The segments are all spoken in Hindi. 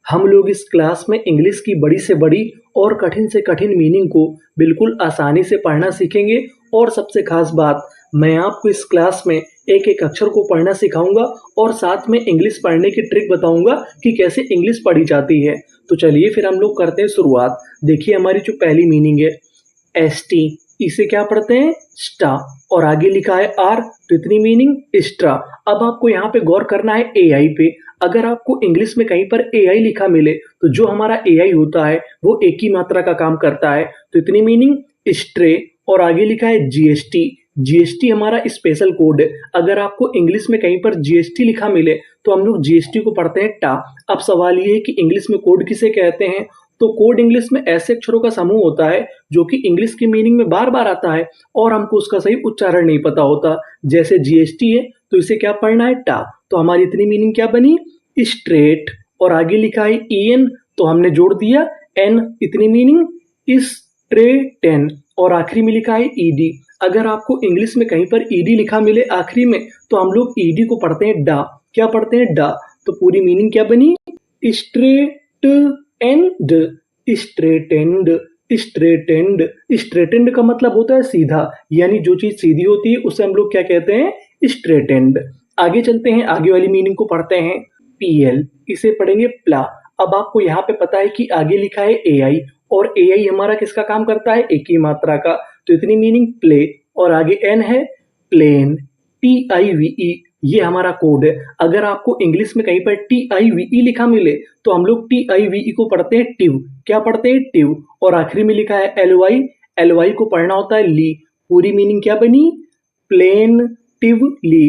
हम लोग इस क्लास में इंग्लिश की बड़ी से बड़ी और कठिन से कठिन मीनिंग को बिल्कुल आसानी से पढ़ना सीखेंगे। और सबसे खास बात, मैं आपको इस क्लास में एक एक अक्षर को पढ़ना सिखाऊंगा और साथ में इंग्लिश पढ़ने की ट्रिक बताऊंगा कि कैसे इंग्लिश पढ़ी जाती है। तो चलिए फिर हम लोग करते हैं शुरुआत। देखिए हमारी जो पहली मीनिंग है एसटी, इसे क्या पढ़ते हैं स्टा, और आगे लिखा है आर, तो इतनी मीनिंग स्ट्रा। अब आपको यहाँ पे गौर करना है एआई पे। अगर आपको इंग्लिश में कहीं पर एआई लिखा मिले तो जो हमारा एआई होता है वो एक ही मात्रा का काम करता है, तो इतनी मीनिंग स्ट्रे। और आगे लिखा है जीएसटी, जीएसटी हमारा स्पेशल कोड है। अगर आपको इंग्लिश में कहीं पर जीएसटी लिखा मिले तो हम लोग जीएसटी को पढ़ते हैं टा। अब सवाल ये है कि इंग्लिश में कोड किसे कहते हैं, तो कोड इंग्लिश में ऐसे अक्षरों का समूह होता है जो कि इंग्लिश की मीनिंग में बार बार आता है और हमको उसका सही उच्चारण नहीं पता होता। जैसे जीएसटी है तो इसे क्या पढ़ना है टा, तो हमारी इतनी मीनिंग क्या बनी स्ट्रेट। और आगे लिखा है ईएन, तो हमने जोड़ दिया एन, इतनी मीनिंग स्ट्रेटेन। और आखिरी में लिखा है ईडी। अगर आपको इंग्लिश में कहीं पर ईडी लिखा मिले आखिरी में तो हम लोग ईडी को पढ़ते हैं डा। क्या पढ़ते हैं डा, तो पूरी मीनिंग क्या बनी स्ट्रेट एंड, स्ट्रेटेंड, स्ट्रेटेंड। स्ट्रेटेंड का मतलब होता है सीधा, यानी जो चीज सीधी होती है उसे हम लोग क्या कहते हैं स्ट्रेटेंड। आगे चलते हैं, आगे वाली मीनिंग को पढ़ते हैं पीएल, इसे पढ़ेंगे प्ला। अब आपको यहाँ पे पता है कि आगे लिखा है एआई, और एआई हमारा किसका काम करता है एक ही मात्रा का, तो इतनी मीनिंग प्ले। और आगे एन है प्लेन, TIVE, ये हमारा कोड है। अगर आपको इंग्लिश में कहीं पर TIVE लिखा मिले तो हम लोग TIVE को पढ़ते हैं टिव। क्या पढ़ते हैं टिव। और आखिरी में लिखा है LY, LY को पढ़ना होता है ली। पूरी मीनिंग क्या बनी प्लेंटिवली,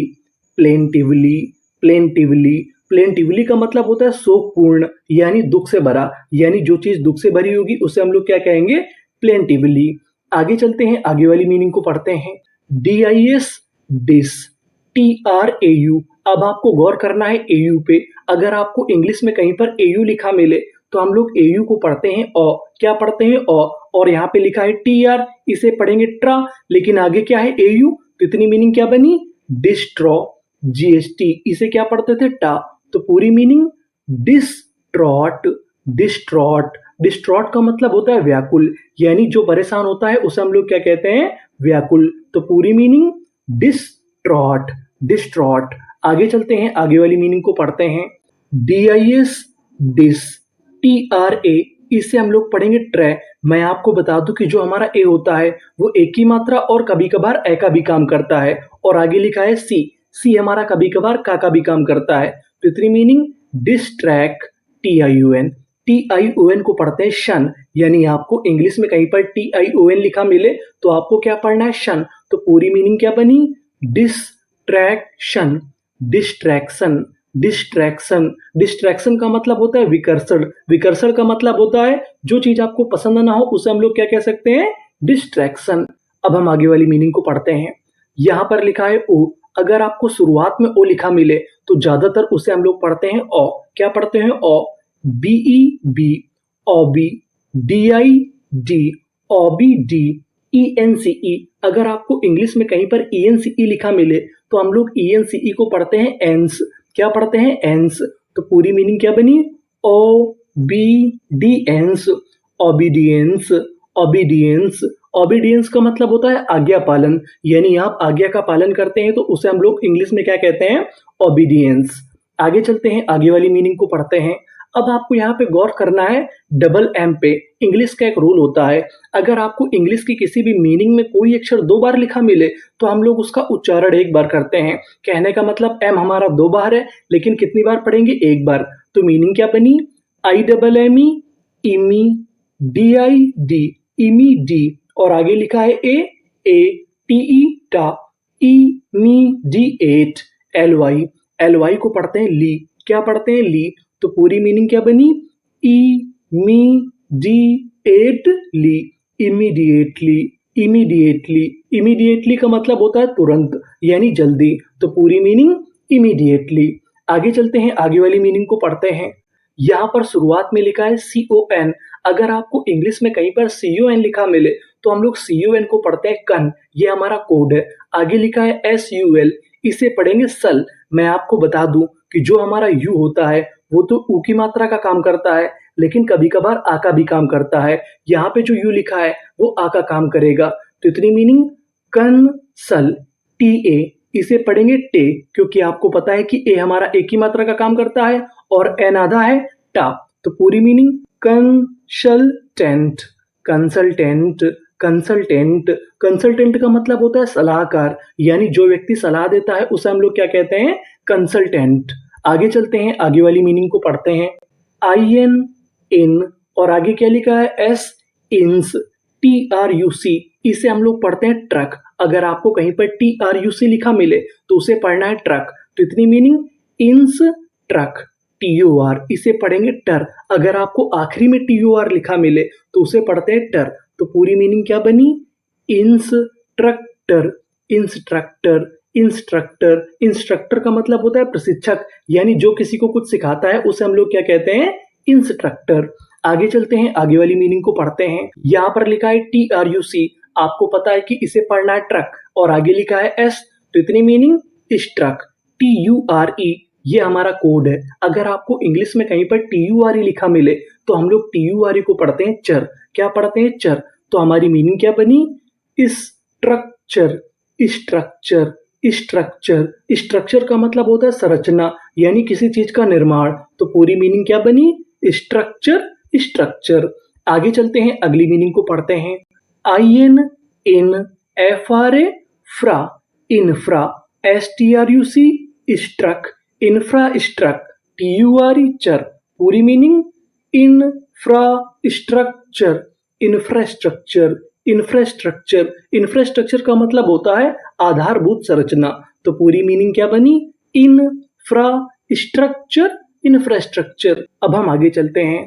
प्लेंटिवली, प्लेंटिवली। प्लेंटिवली का मतलब होता है शोकपूर्ण, यानी दुख से भरा, यानी जो चीज दुख से भरी होगी उसे हम लोग क्या कहेंगे प्लेंटिवली। आगे चलते हैं, आगे वाली मीनिंग को पढ़ते हैं DIS, डिस, TRAU। अब आपको गौर करना है AU पे। अगर आपको इंग्लिश में कहीं पर AU लिखा मिले तो हम लोग AU को पढ़ते हैं ओ। क्या पढ़ते हैं ओ। और यहाँ पे लिखा है TR, इसे पढ़ेंगे ट्रा, लेकिन आगे क्या है AU, तो इतनी मीनिंग क्या बनी डिस्ट्रॉ। GST, इसे क्या पढ़ते थे टा, तो पूरी मीनिंग डिस्ट्रॉट, डिस्ट्रॉट। डिस्ट्रॉट का मतलब होता है व्याकुल, यानी जो परेशान होता है उसे हम लोग क्या कहते हैं व्याकुल, तो पूरी मीनिंग डिस्ट्रॉट, डिस्ट्रॉट। आगे चलते हैं, आगे वाली मीनिंग को पढ़ते हैं DIS, डिस, TRA, इसे हम लोग पढ़ेंगे ट्रे। मैं आपको बता दूं कि जो हमारा ए होता है वो एक ही मात्रा और कभी कभार ए का भी काम करता है। और आगे लिखा है सी, सी हमारा कभी कभार का भी काम करता है, तो इतनी मीनिंग डिस्ट्रैक्ट, TION। TION को पढ़ते हैं शन, यानी आपको इंग्लिश में कहीं पर TION लिखा मिले तो आपको क्या पढ़ना है शन, तो पूरी मीनिंग क्या बनी डिस्ट्रैक्शन, डिस्ट्रैक्शन, डिस्ट्रैक्शन। डिस्ट्रैक्शन का मतलब होता है विकर्षण, विकर्षण का मतलब होता है जो चीज आपको पसंद ना हो उसे हम लोग क्या कह सकते हैं डिस्ट्रैक्शन। अब हम आगे वाली मीनिंग को पढ़ते हैं। यहाँ पर लिखा है ओ। अगर आपको शुरुआत में ओ लिखा मिले तो ज्यादातर उसे हम लोग पढ़ते हैं ओ। क्या पढ़ते हैं ओ, BEB, OB, DID, OBD, ENCE। अगर आपको इंग्लिश में कहीं पर ENCE लिखा मिले तो हम लोग ENCE को पढ़ते हैं एंस। क्या पढ़ते हैं एंस, तो पूरी मीनिंग क्या बनी ओबीडियंस, ओबीडियंस, ओबीडियंस। ओबीडियंस का मतलब होता है आज्ञा पालन, यानी आप आज्ञा का पालन करते हैं तो उसे हम लोग इंग्लिश में क्या कहते हैं ओबीडियंस। आगे चलते हैं, आगे वाली मीनिंग को पढ़ते हैं। अब आपको यहाँ पे गौर करना है डबल एम पे। इंग्लिश का एक रूल होता है, अगर आपको इंग्लिश की किसी भी मीनिंग में कोई अक्षर दो बार लिखा मिले तो हम लोग उसका उच्चारण एक बार करते हैं। कहने का मतलब एम हमारा दो बार है, लेकिन कितनी बार पढ़ेंगे एक बार, तो मीनिंग क्या बनी IMME, इमी, DID, इमीडी। और आगे लिखा है ATE, टा, इमीडिएट, LY, LY को पढ़ते हैं ली। क्या पढ़ते हैं ली, तो पूरी मीनिंग क्या बनी इमीडिएटली, इमीडिएटली, इमीडिएटली। इमीडिएटली का मतलब होता है तुरंत, यानी जल्दी, तो पूरी मीनिंग इमीडिएटली। आगे चलते हैं, आगे वाली मीनिंग को पढ़ते हैं। यहाँ पर शुरुआत में लिखा है CON। अगर आपको इंग्लिश में कहीं पर CON लिखा मिले तो हम लोग CON को पढ़ते हैं कन, ये हमारा कोड है। आगे लिखा है SUL, इसे पढ़ेंगे सल। मैं आपको बता दूं कि जो हमारा यू होता है वो तो ऊ की मात्रा का काम करता है, लेकिन कभी कभार आ का भी काम करता है। यहाँ पे जो यू लिखा है वो आ का काम करेगा। तो इतनी मीनिंग कंसल, टी ए, इसे पढ़ेंगे टे, क्योंकि आपको पता है कि ए हमारा एक ही मात्रा का काम करता है और एन आधा है टा। तो पूरी meaning consultant, consultant, consultant. Consultant का मतलब होता है सलाहकार, यानी जो व्यक्ति सलाह देता है उसे हम लोग क्या कहते हैं, कंसल्टेंट। आगे चलते हैं, आगे वाली मीनिंग को पढ़ते हैं। आई एन, इन, और आगे क्या लिखा है, एस, इंस, टी आर यू सी, इसे हम लोग पढ़ते हैं ट्रक। अगर आपको कहीं पर टी आर यू सी लिखा मिले तो उसे पढ़ना है ट्रक। तो इतनी मीनिंग इंस ट्रक, टी यू आर, इसे पढ़ेंगे टर। अगर आपको आखिरी में टी यू आर लिखा मिले तो उसे पढ़ते हैं टर। तो पूरी मीनिंग क्या बनी, इंस्ट्रक्टर, इंस्ट्रक्टर, इंस्ट्रक्टर। इंस्ट्रक्टर का मतलब होता है प्रशिक्षक, यानी जो किसी को कुछ सिखाता है उसे हम लोग क्या कहते हैं, इंस्ट्रक्टर। आगे चलते हैं, आगे वाली मीनिंग को पढ़ते हैं। यहाँ पर लिखा है टी आर यू सी, आपको पता है कि इसे पढ़ना है ट्रक, और आगे लिखा है एस, तो इतनी meaning truck, T U R ई, ये हमारा कोड है। अगर आपको इंग्लिश में कहीं पर टी यू आर ई लिखा मिले तो हम लोग टी यू आर ई को पढ़ते हैं चर। क्या पढ़ते हैं, चर। तो हमारी मीनिंग क्या बनी, स्ट्रक्चर, स्ट्रक्चर, स्ट्रक्चर। स्ट्रक्चर का मतलब होता है संरचना, यानी किसी चीज का निर्माण। तो पूरी मीनिंग क्या बनी, स्ट्रक्चर, स्ट्रक्चर। आगे चलते हैं, अगली मीनिंग को पढ़ते हैं। I N, in, F R A, fra, infra, S T R U C, struck, infrastruck, T U R E, ture. पूरी meaning infrastructure, infrastructure, infrastructure. Infrastructure का मतलब होता है आधारभूत संरचना। तो पूरी मीनिंग क्या बनी, इंफ्रास्ट्रक्चर, इंफ्रास्ट्रक्चर। अब हम आगे चलते हैं।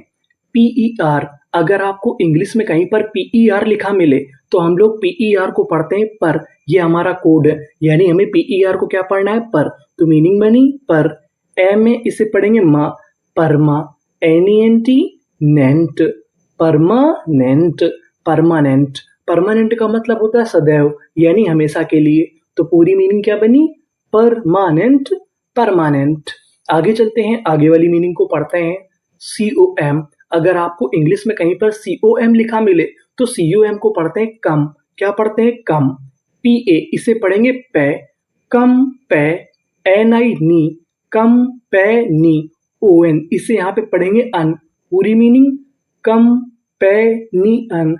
पीईआर, अगर आपको इंग्लिश में कहीं पर पीईआर लिखा मिले तो हम लोग पीईआर को पढ़ते हैं पर। ये हमारा कोड है, यानी हमें पीईआर को क्या पढ़ना है, पर। तो मीनिंग बनी पर। ए में इसे पढ़ेंगे मा, परमा, एनईएनटी, नेंट, परमानेंट, परमानेंट। परमानेंट का मतलब होता है सदैव, यानी हमेशा के लिए। तो पूरी मीनिंग क्या बनी, परमानेंट, परमानेंट। आगे चलते हैं, आगे वाली मीनिंग को पढ़ते हैं। COM, अगर आपको इंग्लिश में कहीं पर COM लिखा मिले तो COM को पढ़ते हैं कम। क्या पढ़ते हैं, कम। PA, इसे पढ़ेंगे पे, कम पे, NI, नी, कम पे नी, ON, इसे यहाँ पे पढ़ेंगे अन। पूरी मीनिंग कम पे नी अन,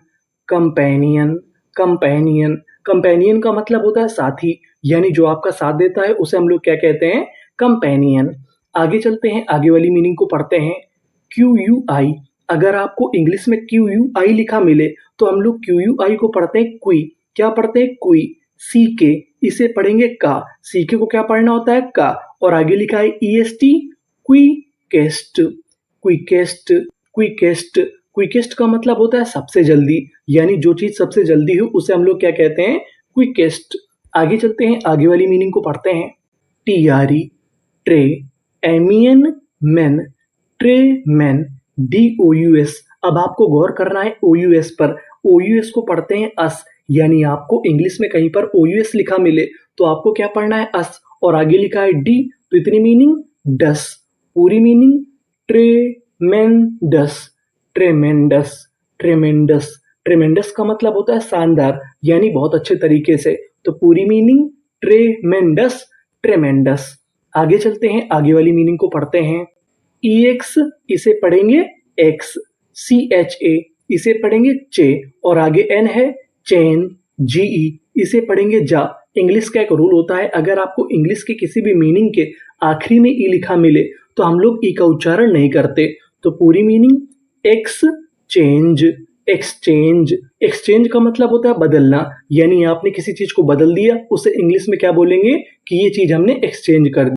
कंपेनियन, कंपेनियन। कंपेनियन का मतलब होता है साथी, यानी जो आपका साथ देता है उसे हम लोग क्या कहते हैं, कंपेनियन। आगे चलते हैं, आगे वाली मीनिंग को पढ़ते हैं। QUI, अगर आपको इंग्लिश में QUI लिखा मिले तो हम लोग QUI को पढ़ते हैं क्वी। क्या पढ़ते हैं, क्वी। CK, इसे पढ़ेंगे का। CK को क्या पढ़ना होता है, का, और आगे लिखा है EST, quickest, quickest, quickest. Quickest का मतलब होता है सबसे जल्दी, यानी जो चीज सबसे जल्दी हो उसे हम लोग क्या कहते हैं, क्विकेस्ट। आगे चलते हैं, आगे वाली मीनिंग को पढ़ते हैं। TRE, tray, MEN, main, tray man, DOUS। अब आपको गौर करना है OUS पर। OUS को पढ़ते हैं अस, यानी आपको इंग्लिश में कहीं पर OUS लिखा मिले तो आपको क्या पढ़ना है, अस, और आगे लिखा है डी, तो इतनी मीनिंग डस। पूरी मीनिंग ट्रेमेंडस, ट्रेमेंडस, ट्रेमेंडस। ट्रेमेंडस का मतलब होता है शानदार, यानी बहुत अच्छे तरीके से। तो पूरी मीनिंग ट्रेमेंडस, ट्रेमेंडस। आगे चलते हैं, आगे वाली मीनिंग को पढ़ते हैं। EX, इसे पढ़ेंगे एक्स। CHA, इसे पढ़ेंगे चे, और आगे N है चेन, GE, इसे पढ़ेंगे जा। इंग्लिश का एक रूल होता है, अगर आपको इंग्लिश के किसी भी मीनिंग के आखिरी में ई लिखा मिले तो हम लोग ई का उच्चारण नहीं करते। तो पूरी मीनिंग एक्सचेंज, एक्सचेंज। एक्सचेंज का मतलब होता है बदलना, यानी आपने किसी चीज को बदल दिया, उसे इंग्लिश में क्या बोलेंगे कि ये चीज हमने एक्सचेंज कर दी।